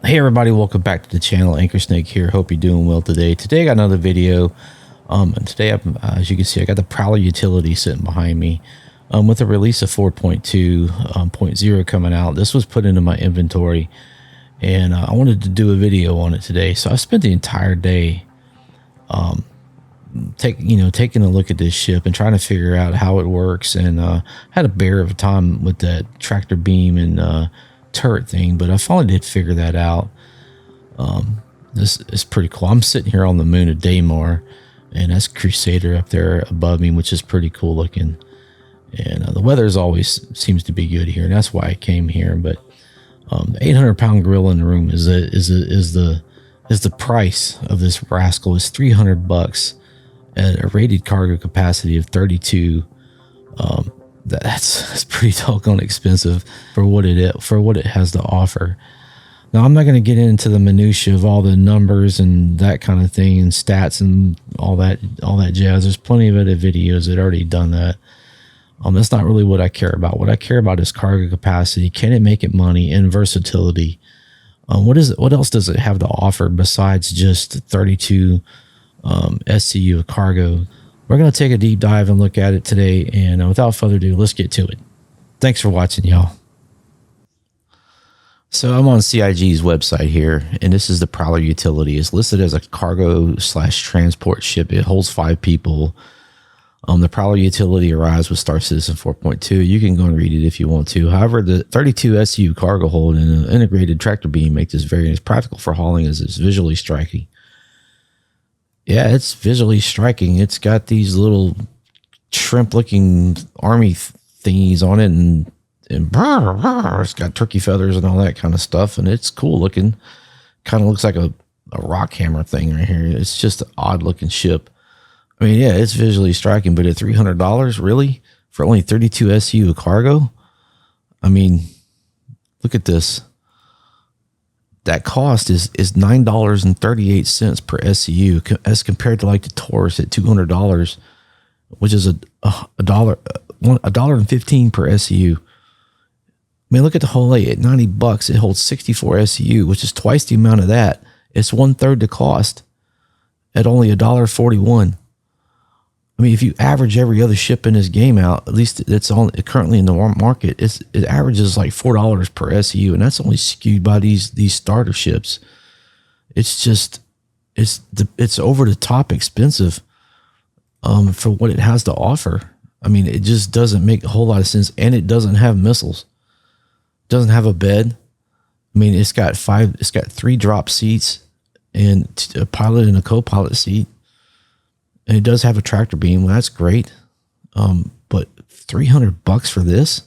Hey everybody, welcome back to the channel. Anchor Snake here. Hope you're doing well today. Today I got another video. And today, as you can see, I got the Prowler Utility sitting behind me with a release of 4.2.0 coming out. This was put into my inventory, and I wanted to do a video on it today. So I spent the entire day taking a look at this ship and trying to figure out how it works, and had a bear of a time with that tractor beam and turret thing, but I finally did figure that out. This is pretty cool. I'm sitting here on the moon of Daymar, and that's Crusader up there above me, which is pretty cool looking. And the weather always seems to be good here, and that's why I came here. But the 800-pound gorilla in the room is the price of this rascal. Is $300 at a rated cargo capacity of 32. That's pretty doggone expensive for what it has to offer. Now, I'm not going to get into the minutia of all the numbers and that kind of thing and stats and all that jazz. There's plenty of other videos that already done that. That's not really what I care about. What I care about is cargo capacity. Can it make it money, and versatility? What else does it have to offer besides just 32 SCU of cargo? We're going to take a deep dive and look at it today, and without further ado, let's get to it. Thanks for watching, y'all. So I'm on CIG's website here, and this is the Prowler Utility. It's listed as a cargo/transport ship. It holds 5 people. The Prowler Utility arrives with Star Citizen 4.2. You can go and read it if you want to. However, the 32 SCU cargo hold and an integrated tractor beam make this variant as practical for hauling as it's visually striking. Yeah, it's visually striking. It's got these little shrimp-looking army thingies on it, and it's got turkey feathers and all that kind of stuff, and it's cool looking. Kind of looks like a rock hammer thing right here. It's just an odd-looking ship. I mean, yeah, it's visually striking, but at $300, really? For only 32 SCU of cargo? I mean, look at this. That cost is $9.38 per SCU, as compared to like the Taurus at $200, which is $1.15 per SCU. I mean, look at the whole at $90. It holds 64 SCU, which is twice the amount of that. It's 1/3 the cost at only $1.41. I mean, if you average every other ship in this game out, at least it's on currently in the market, it averages like $4 per SCU, and that's only skewed by these starter ships. It's just it's over the top expensive for what it has to offer. I mean, it just doesn't make a whole lot of sense, and it doesn't have missiles. It doesn't have a bed. I mean, it's got 3 drop seats and a pilot and a co-pilot seat. And it does have a tractor beam. Well, that's great. But $300 for this?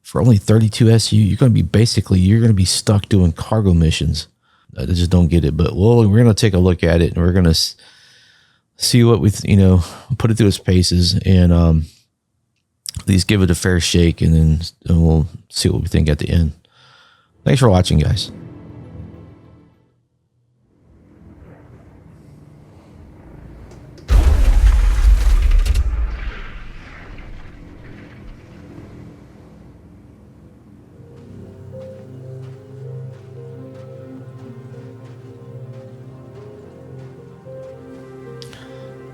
For only 32 SU, you're going to be stuck doing cargo missions. I just don't get it. But we're going to take a look at it, and we're going to see what put it through its paces, and at least give it a fair shake, and then we'll see what we think at the end. Thanks for watching, guys.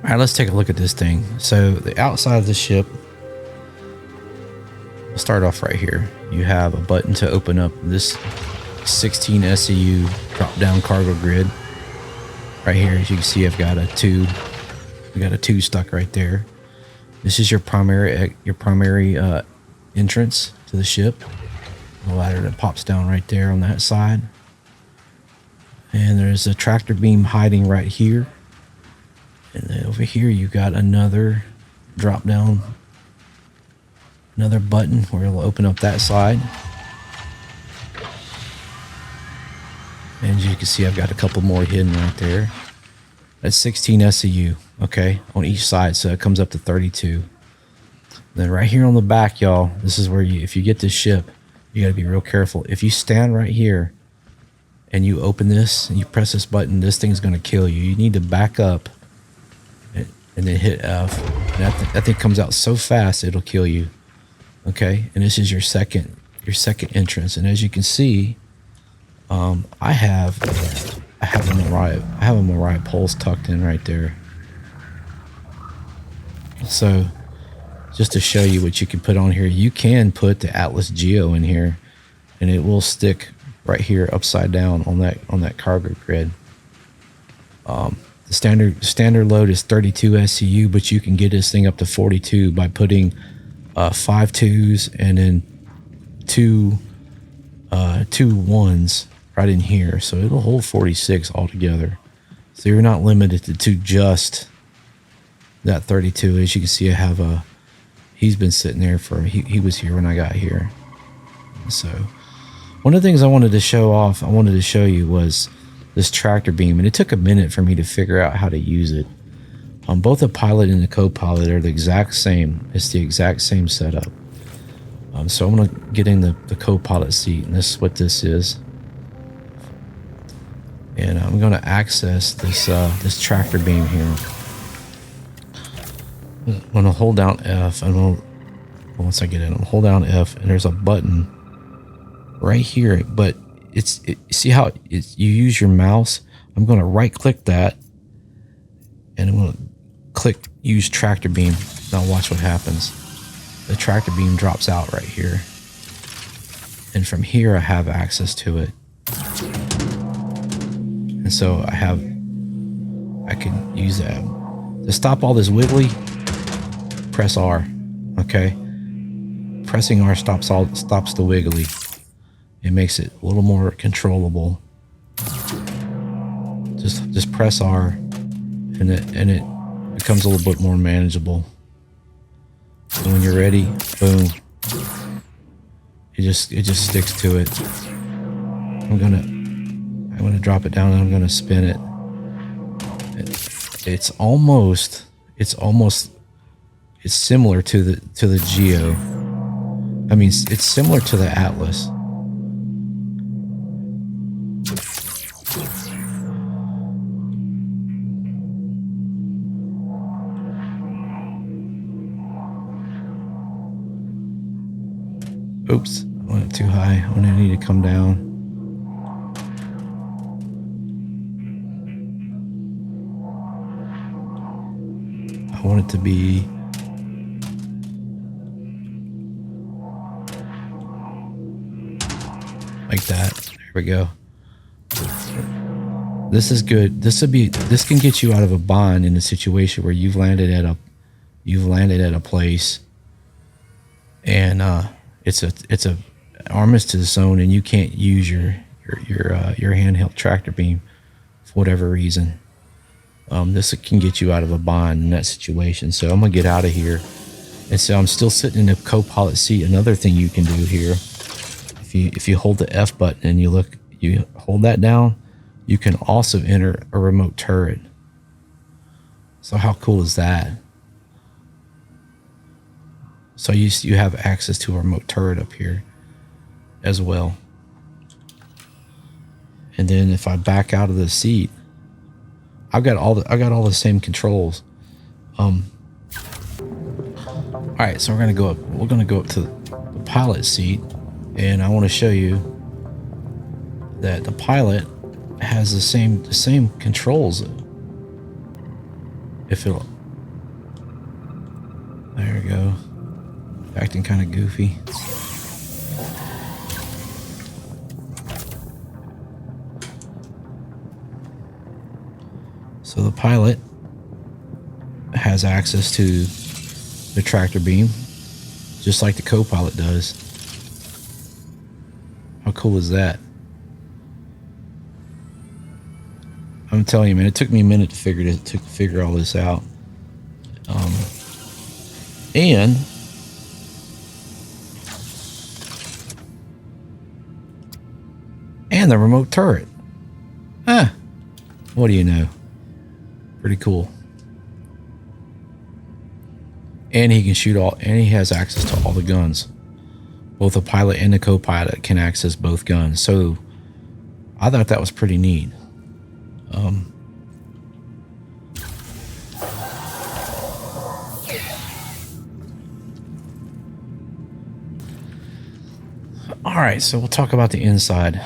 All right, let's take a look at this thing. So the outside of the ship, we'll start off right here. You have a button to open up this 16 SCU drop-down cargo grid. Right here, as you can see, I've got a tube. We got a tube stuck right there. This is your primary entrance to the ship. The ladder that pops down right there on that side. And there's a tractor beam hiding right here. And then over here, you got another drop down, another button where it'll open up that side. And as you can see, I've got a couple more hidden right there. That's 16 SCU, okay, on each side. So it comes up to 32. Then right here on the back, y'all, this is where if you get this ship, you got to be real careful. If you stand right here and you open this and you press this button, this thing's going to kill you. You need to back up and then hit F. And that thing comes out so fast it'll kill you. Okay, and this is your second entrance. And as you can see, I have a Mariah Pulse tucked in right there. So just to show you what you can put on here, you can put the Atlas Geo in here, and it will stick right here upside down on that cargo grid. The standard load is 32 SCU, but you can get this thing up to 42 by putting 5 2s and then two 1s right in here. So it'll hold 46 altogether. So you're not limited to just that 32. As you can see, I have he's been sitting there he was here when I got here. So one of the things I wanted to show you was this tractor beam, and it took a minute for me to figure out how to use it. Both the Pilot and the Copilot are the exact same. It's the exact same setup. So I'm going to get in the Copilot seat, and this is what this is. And I'm going to access this tractor beam here. I'm going to hold down F, and once I get in, I'm going to hold down F, and there's a button right here, but see how you use your mouse? I'm going to right click that, and I'm going to click use tractor beam. Now watch what happens. The tractor beam drops out right here, and from here I have access to it, and so I can use that to stop all this wiggly. Press R. Okay, pressing R stops the wiggly. It makes it a little more controllable. Just press R, and it becomes a little bit more manageable. So when you're ready, boom, it just sticks to it. I'm gonna drop it down, and I'm gonna spin it. It's similar to the Geo. I mean, it's similar to the Atlas. Oops, I went too high. I'm gonna need to come down. I want it to be like that. There we go. This is good. This can get you out of a bind in a situation where you've landed at a place, and it's a armistice zone, and you can't use your handheld tractor beam for whatever reason. This can get you out of a bind in that situation. So I'm gonna get out of here, and so I'm still sitting in the Copilot seat. Another thing you can do here, if you hold the F button and you hold that down, you can also enter a remote turret. So how cool is that? So you have access to a remote turret up here as well. And then if I back out of the seat, I got all the same controls. All right, so we're gonna go up to the Pilot seat, and I want to show you that the Pilot has the same controls. There we go. Acting kind of goofy. So the Pilot has access to the tractor beam, just like the Copilot does. How cool is that? I'm telling you, man, it took me a minute to figure all this out. And the remote turret. What do you know? Pretty cool. And he can shoot and he has access to all the guns. Both the Pilot and the Copilot can access both guns. So I thought that was pretty neat. All right, so we'll talk about the inside.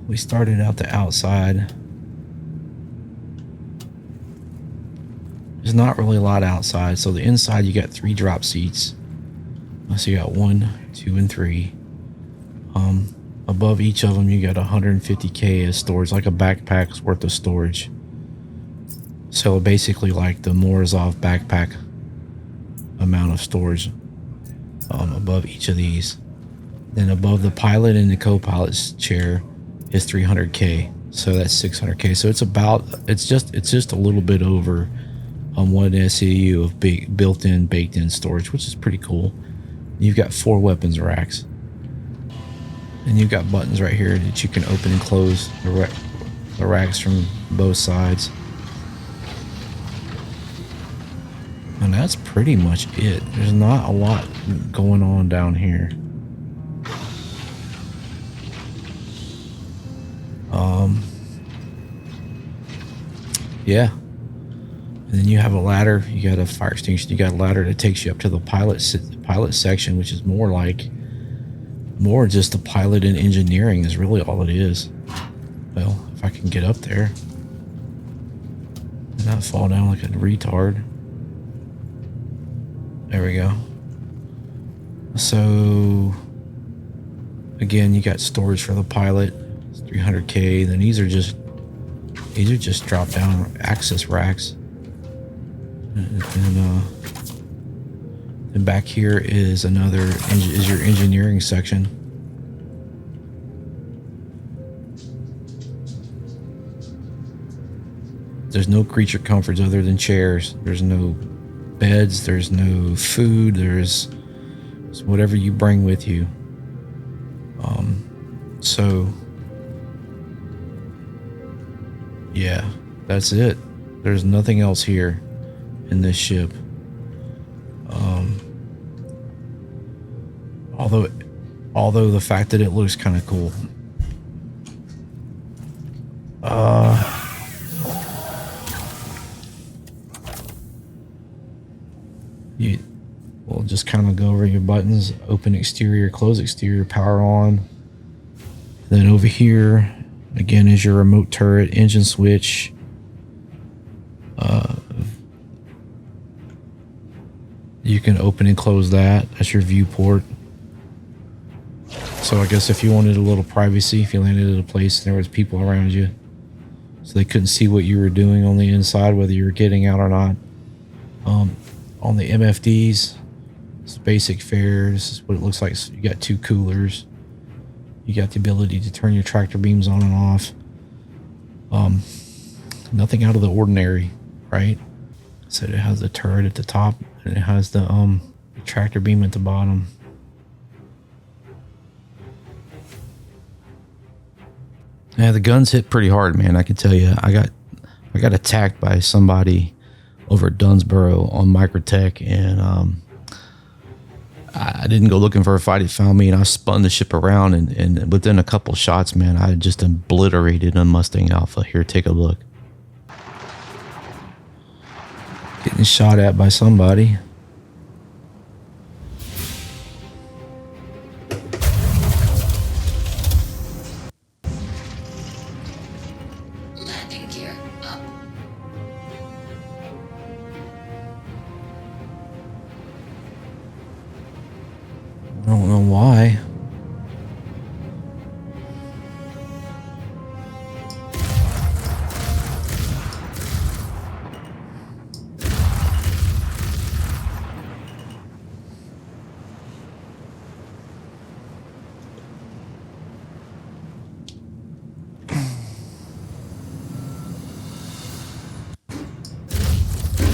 We started out the outside. There's not really a lot outside. So the inside, you got 3 drop seats. So you got 1, 2, and 3. Above each of them, you got 150K as storage, like a backpack's worth of storage. So basically like the Morozov backpack amount of storage above each of these. Then above the pilot and the co-pilot's chair is 300K. So that's 600K. So it's just a little bit over 1 SCU of built-in, baked-in storage, which is pretty cool. You've got 4 weapons racks. And you've got buttons right here that you can open and close the racks from both sides. And that's pretty much it. There's not a lot going on down here. Yeah. And then you have a ladder. You got a fire extinguisher. You got a ladder that takes you up to the pilot section, which is more just the pilot and engineering is really all it is. Well, if I can get up there and not fall down like a retard. There we go. So again, you got storage for the pilot. It's 300K. Then these are just drop down access racks. And back here is your engineering section. There's no creature comforts other than chairs. There's no beds. There's no food. There's whatever you bring with you. So yeah, that's it. There's nothing else here in this ship. Although the fact that it looks kind of cool. We'll just kind of go over your buttons. Open exterior, close exterior, power on. Then over here, again, is your remote turret, engine switch. You can open and close that. That's your viewport. So I guess if you wanted a little privacy, if you landed at a place and there was people around you, so they couldn't see what you were doing on the inside, whether you were getting out or not. On the MFDs, it's basic fare. This is what it looks like. So you got 2 coolers. You got the ability to turn your tractor beams on and off. Nothing out of the ordinary, right? So it has the turret at the top and it has the tractor beam at the bottom. Yeah, the guns hit pretty hard, man. I can tell you. I got attacked by somebody over at Dunsboro on Microtech, and I didn't go looking for a fight. It found me, and I spun the ship around, and within a couple shots, man, I just obliterated a Mustang Alpha. Here, take a look. Getting shot at by somebody. Landing gear up. I don't know why.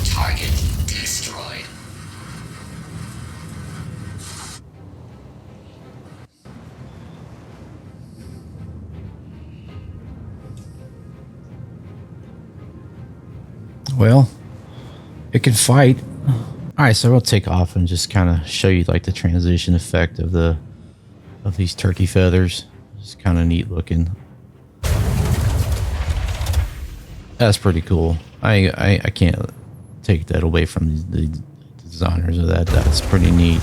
Target destroyed. Well, it can fight. All right, so we'll take off and just kind of show you like the transition effect of these turkey feathers. It's kind of neat looking. That's pretty cool. I can't take that away from the designers of that. That's pretty neat.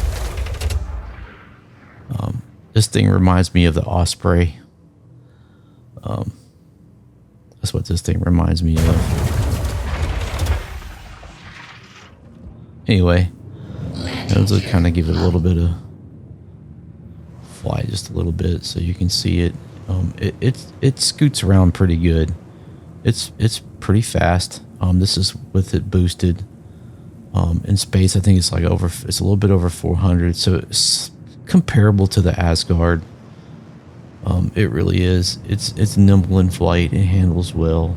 This thing reminds me of the Osprey. That's what this thing reminds me of. Anyway, those will kind of give it a little bit of fly, just a little bit, so you can see it. It scoots around pretty good. It's pretty fast. This is with it boosted. In space, I think it's like it's a little bit over 400, so it's comparable to the Asgard. It really is. It's nimble in flight. It handles well.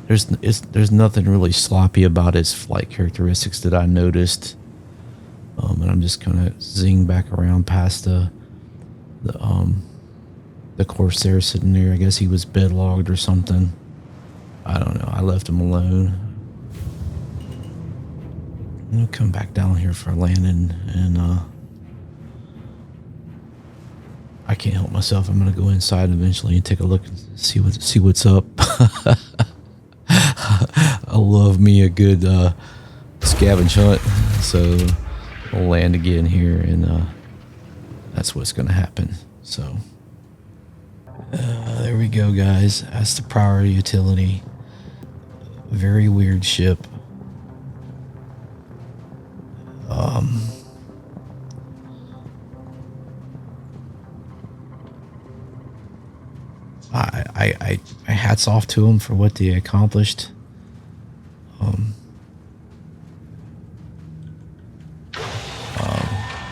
There's nothing really sloppy about its flight characteristics that I noticed. And I'm just gonna zing back around past the Corsair sitting there. I guess he was bedlogged or something. I don't know. I left him alone. I'm gonna come back down here for a landing, and I can't help myself. I'm gonna go inside eventually and take a look and see what's up. I love me a good scavenge hunt, so I'll land again here, and that's what's gonna happen. So there we go, guys. That's the Prowler Utility. Very weird ship. I hats off to them for what they accomplished.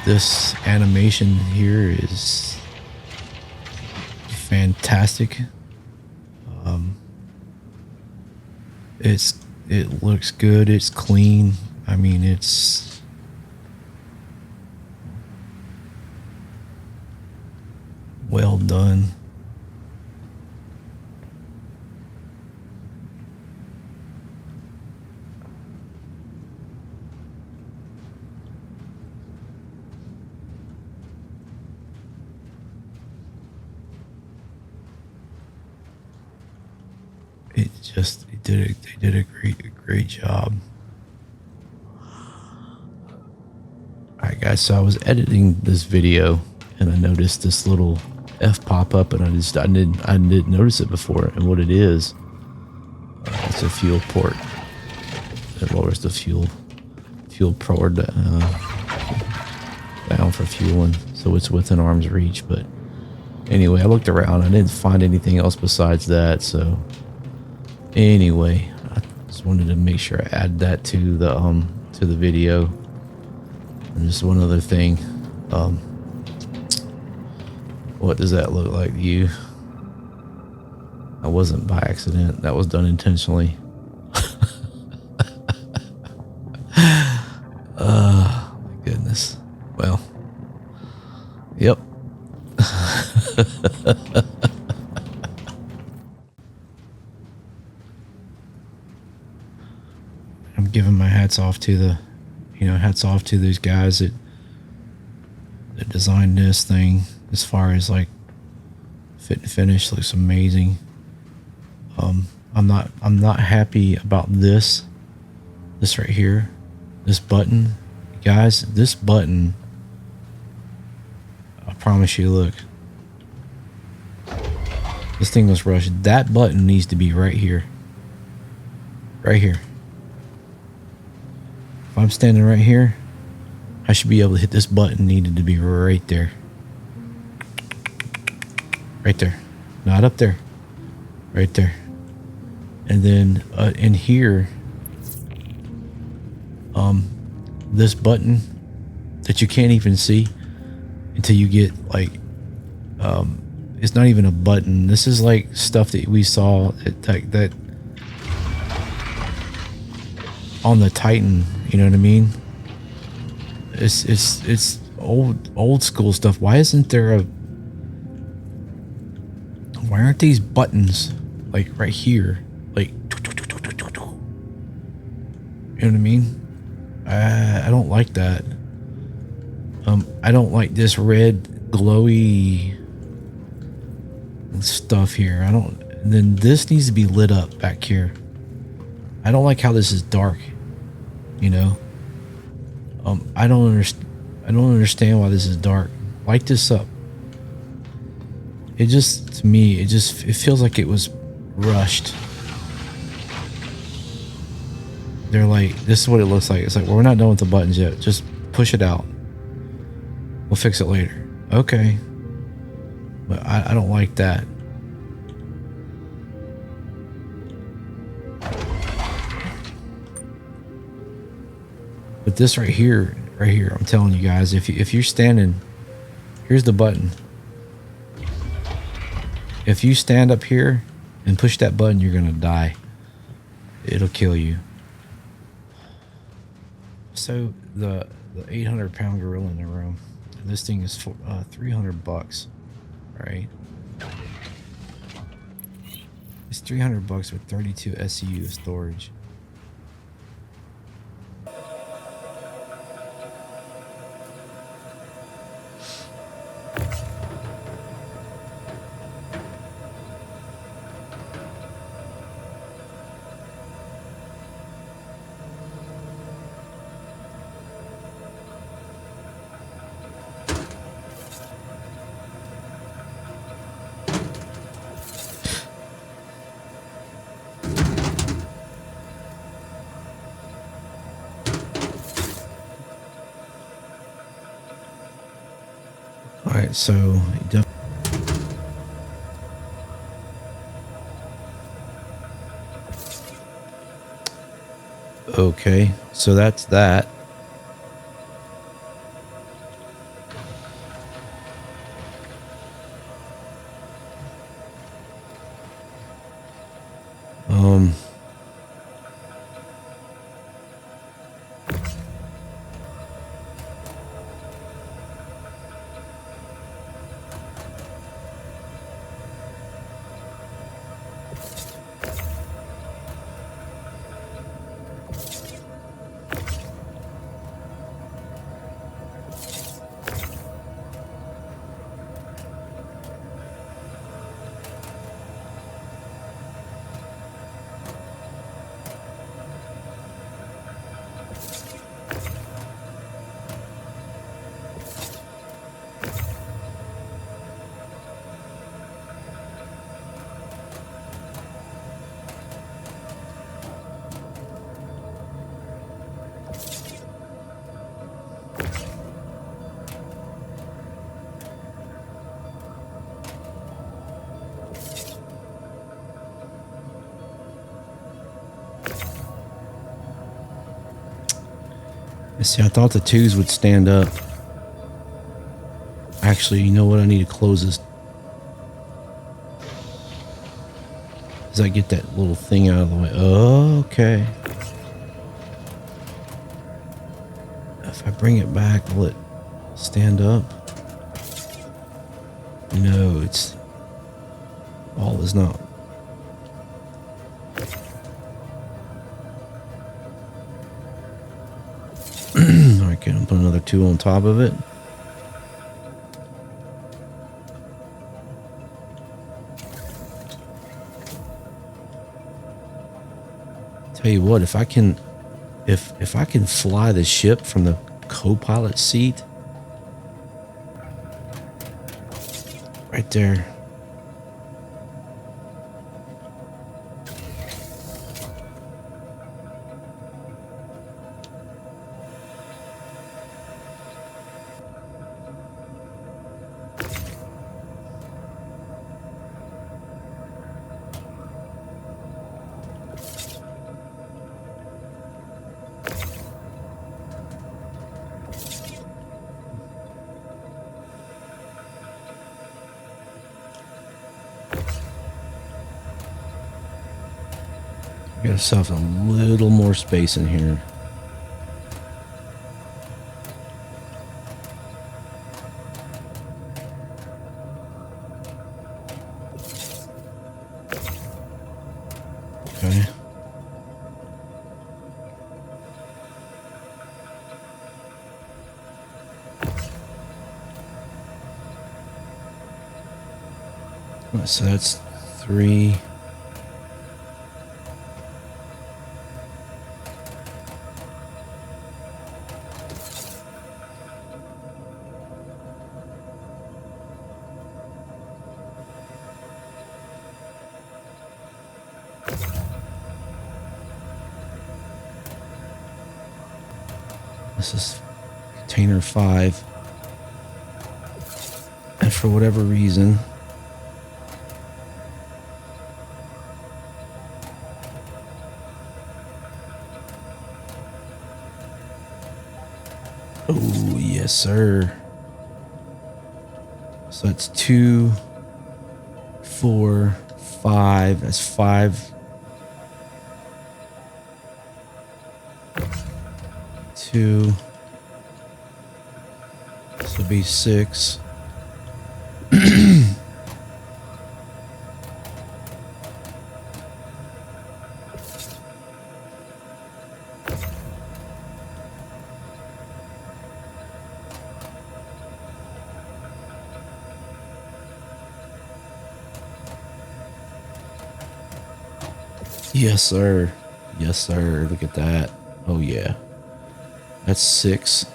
This animation here is fantastic. It looks good. It's clean. I mean, it's well done. They did a great job. Alright guys, so I was editing this video and I noticed this little F pop up, and I didn't notice it before. And what it is, it's a fuel port. It lowers the fuel port down for fueling, so it's within arm's reach. But anyway, I looked around. I didn't find anything else besides that. So anyway, I just wanted to make sure I add that to the video. And just one other thing, what does that look like to you? That wasn't by accident. That was done intentionally. My goodness. Well, yep. I'm giving my hats off to hats off to these guys that designed this thing. As far as like fit and finish, looks amazing. I'm not happy about this right here, this button, guys. This button, I promise you, look, this thing was rushed. That button needs to be right here. Right here. If I'm standing right here, I should be able to hit this button. Needed to be right there. Right there. Not up there. Right there. And then in here, this button that you can't even see until you get like, it's not even a button. This is like stuff that we saw that on the Titan. You know what I mean? It's old school stuff. Why aren't these buttons like right here? Like, you know what I mean? I don't like that. I don't like this red glowy stuff here. Then this needs to be lit up back here. I don't like how this is dark. You know, I don't understand why this is dark. Light this up. It just, to me, it feels like it was rushed. They're like, this is what it looks like. It's like, well, we're not done with the buttons yet. Just push it out. We'll fix it later. Okay. But I don't like that. But this right here, I'm telling you guys, if you're standing, here's the button. If you stand up here and push that button, you're gonna die. It'll kill you. So the 800-pound gorilla in the room. This thing is for $300, right? It's $300 with 32 SCU of storage. All right, so okay, so that's that. See, I thought the twos would stand up. Actually, you know what? I need to close this. As I get that little thing out of the way. Oh, okay. If I bring it back, will it stand up? No, it's... all is not. Okay, I'll put another two on top of it. Tell you what, if I can fly the ship from the co-pilot seat right there. Get yourself a little more space in here. Okay. So that's 3. This is container 5. And for whatever reason, oh, yes, sir. So that's 2, 4, 5. That's 5. 2. This would be 6. Yes, sir. Yes, sir. Look at that. Oh, yeah. That's 6.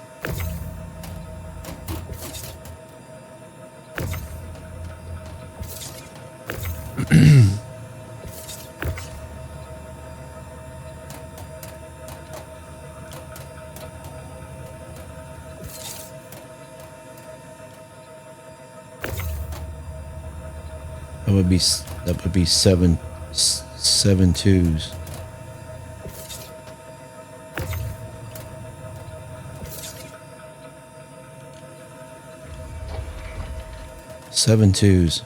That would be 7 2s. Seven twos.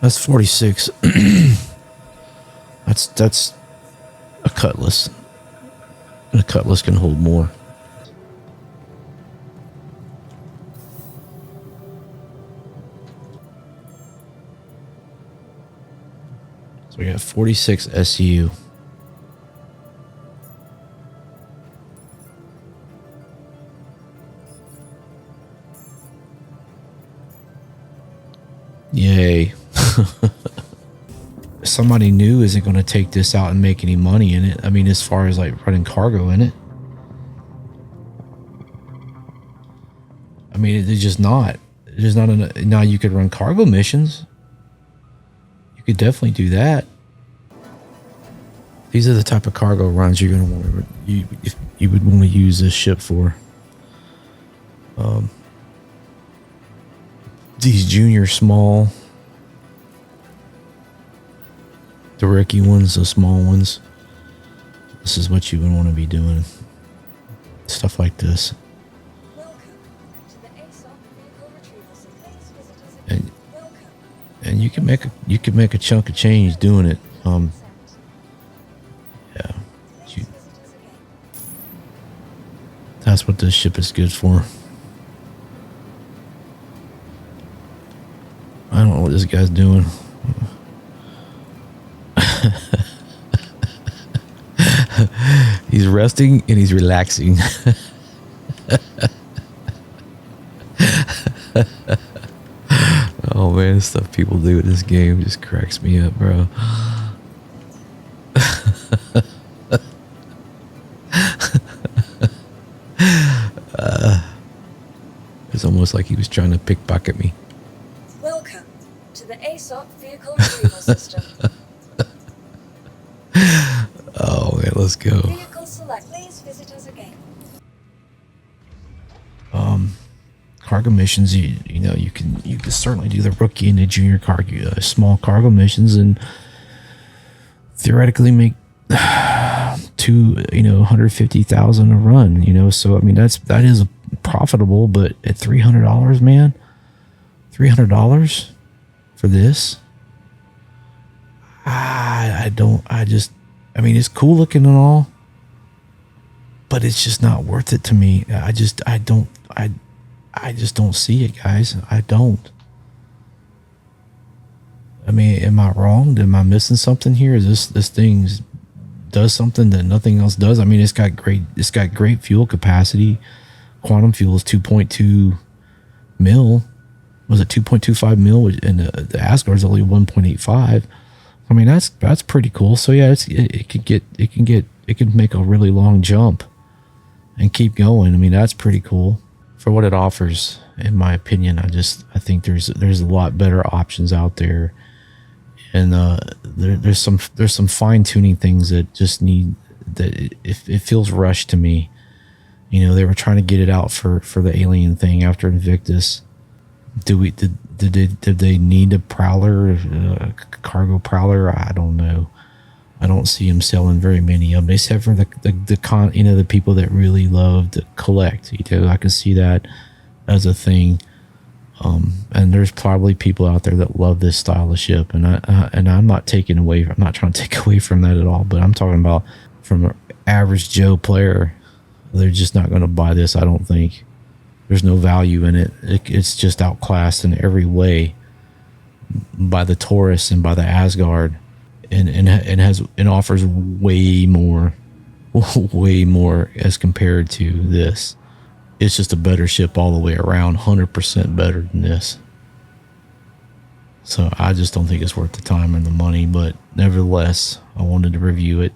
That's 46. That's a cutlass. And a cutlass can hold more. So we got 46 SCU. Yay. Somebody new isn't going to take this out and make any money in it. I mean, as far as like running cargo in it. I mean, it's just not. It's just not. Now you could run cargo missions. You could definitely do that. These are the type of cargo runs you're going to want to, you would want to use this ship for. These junior small, the Ricky ones, the small ones. This is what you would want to be doing. Stuff like this. And you can make a chunk of change doing it. Yeah. That's what this ship is good for. I don't know what this guy's doing. He's resting and he's relaxing. Oh man, the stuff people do in this game just cracks me up, bro. It's almost like he was trying to pickpocket me. Welcome to the ASOP vehicle retrieval system. Oh man, let's go. Vehicle select. Please visit us again. Cargo missions, you know, you can certainly do the rookie and the junior cargo, small cargo missions, and theoretically make $150,000 a run. You know, so I mean that is profitable, but at $300, man, $300 for this, I mean, it's cool looking and all, but it's just not worth it to me. I just don't see it, guys. I don't. I mean, am I wrong? Am I missing something here? Is this thing does something that nothing else does? I mean, it's got great fuel capacity. Quantum fuel is 2.2 mil. Was it 2.25 mil? And the Asgard's only 1.85. I mean, that's pretty cool. So yeah, it can make a really long jump and keep going. I mean, that's pretty cool for what it offers, in my opinion. I think there's a lot better options out there, and there's some fine tuning things that just need it feels rushed to me. You know, they were trying to get it out for the alien thing after Invictus. Did they need a prowler, cargo prowler? I don't know. I don't see them selling very many of them, except for the people that really love to collect. You know, I can see that as a thing. And there's probably people out there that love this style of ship, and I'm not trying to take away from that at all. But I'm talking about from an average Joe player, they're just not going to buy this. I don't think there's no value in it. It's just outclassed in every way by the Taurus and by the Asgard, and offers way more as compared to this. It's just a better ship all the way around, 100% better than this. So I just don't think it's worth the time and the money, but nevertheless, I wanted to review it.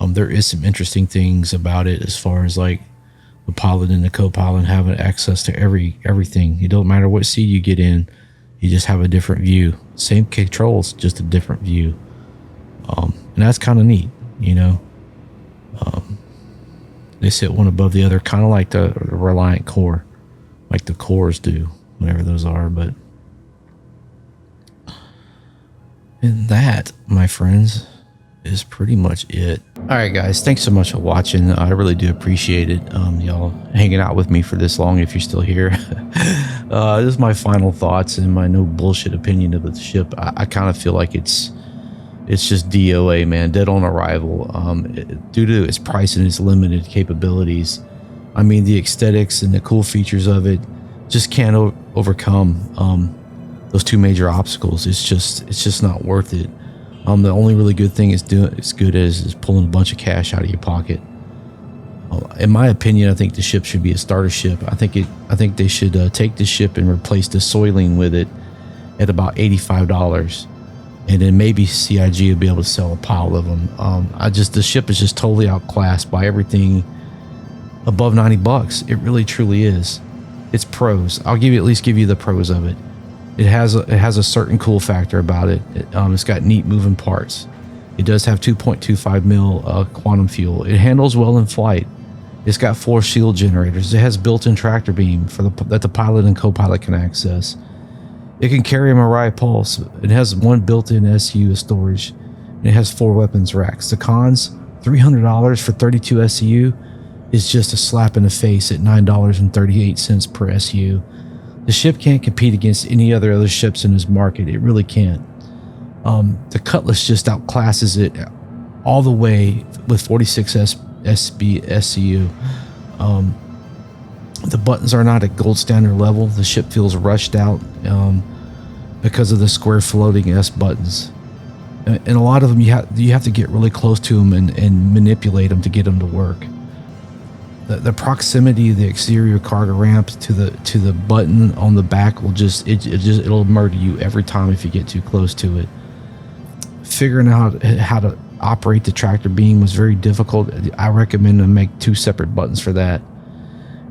There is some interesting things about it as far as like the pilot and the co-pilot having access to everything. It don't matter what seat you get in, you just have a different view. Same controls, just a different view. And that's kind of neat, you know. They sit one above the other, kind of like the Reliant core, like the cores do, whatever those are. But and that, my friends, is pretty much it. All right, guys, thanks so much for watching. I really do appreciate it. Y'all hanging out with me for this long, if you're still here. This is my final thoughts and my no bullshit opinion of the ship. I kind of feel like it's just DOA, man, dead on arrival. Due to its price and its limited capabilities, I mean, the aesthetics and the cool features of it just can't overcome those two major obstacles. It's just not worth it. The only really good thing is pulling a bunch of cash out of your pocket. In my opinion, I think the ship should be a starter ship. I think they should take the ship and replace the soiling with it at about $85. And then maybe CIG will be able to sell a pile of them. The ship is just totally outclassed by everything above $90. It really truly is. It's pros. I'll at least give you the pros of it. It has a certain cool factor about it. It's got neat moving parts. It does have 2.25 mil quantum fuel. It handles well in flight. It's got 4 shield generators. It has built-in tractor beam that the pilot and co-pilot can access. It can carry a Mirai Pulse. It has 1 built-in SCU storage. And it has 4 weapons racks. The cons, $300 for 32 SCU is just a slap in the face at $9.38 per SCU. The ship can't compete against any other ships in this market. It really can't. The Cutlass just outclasses it all the way with 46 SCU. The buttons are not at gold standard level. The ship feels rushed out because of the square floating S buttons. And a lot of them you have to get really close to them and manipulate them to get them to work. The proximity of the exterior cargo ramp to the button on the back will it'll murder you every time if you get too close to it. Figuring out how to operate the tractor beam was very difficult. I recommend to make 2 separate buttons for that.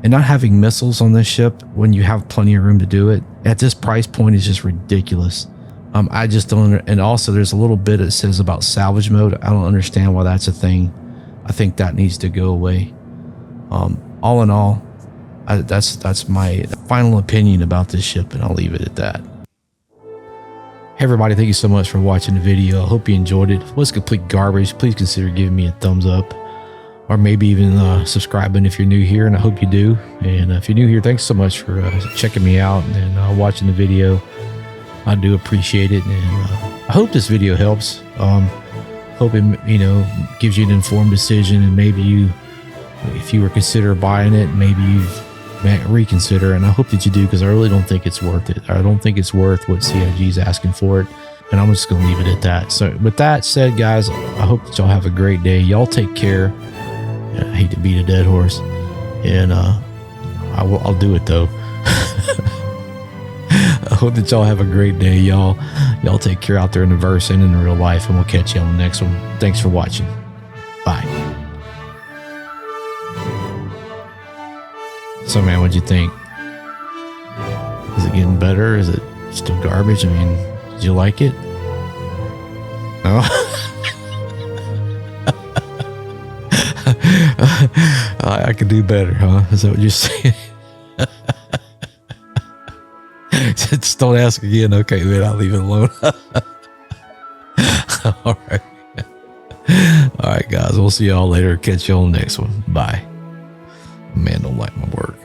And not having missiles on this ship when you have plenty of room to do it at this price point is just ridiculous. I just don't. And also, there's a little bit it says about salvage mode. I don't understand why that's a thing. I think that needs to go away. All in all, that's my final opinion about this ship, and I'll leave it at that. Hey everybody, thank you so much for watching the video. I hope you enjoyed it. If it was complete garbage, please consider giving me a thumbs up, or maybe even subscribing if you're new here, and I hope you do. And if you're new here, thanks so much for checking me out and watching the video. I do appreciate it, and I hope this video helps. Hope it gives you an informed decision, and maybe if you were consider buying it, maybe you reconsider. And I hope that you do, because I really don't think it's worth it. I don't think it's worth what CIG is asking for it, and I'm just gonna leave it at that. So with that said, guys, I hope that y'all have a great day. Y'all take care. I hate to beat a dead horse, and I'll do it though. I hope that y'all have a great day. Y'all take care out there in the verse and in the real life, and we'll catch you on the next one. Thanks for watching. Bye. So man, what'd you think? Is it getting better? Is it still garbage? I mean, did you like it? No? I could do better, huh? Is that what you're saying? Just don't ask again. Okay, man, I'll leave it alone. All right. All right, guys. We'll see y'all later. Catch you on the next one. Bye. Man, don't like my work.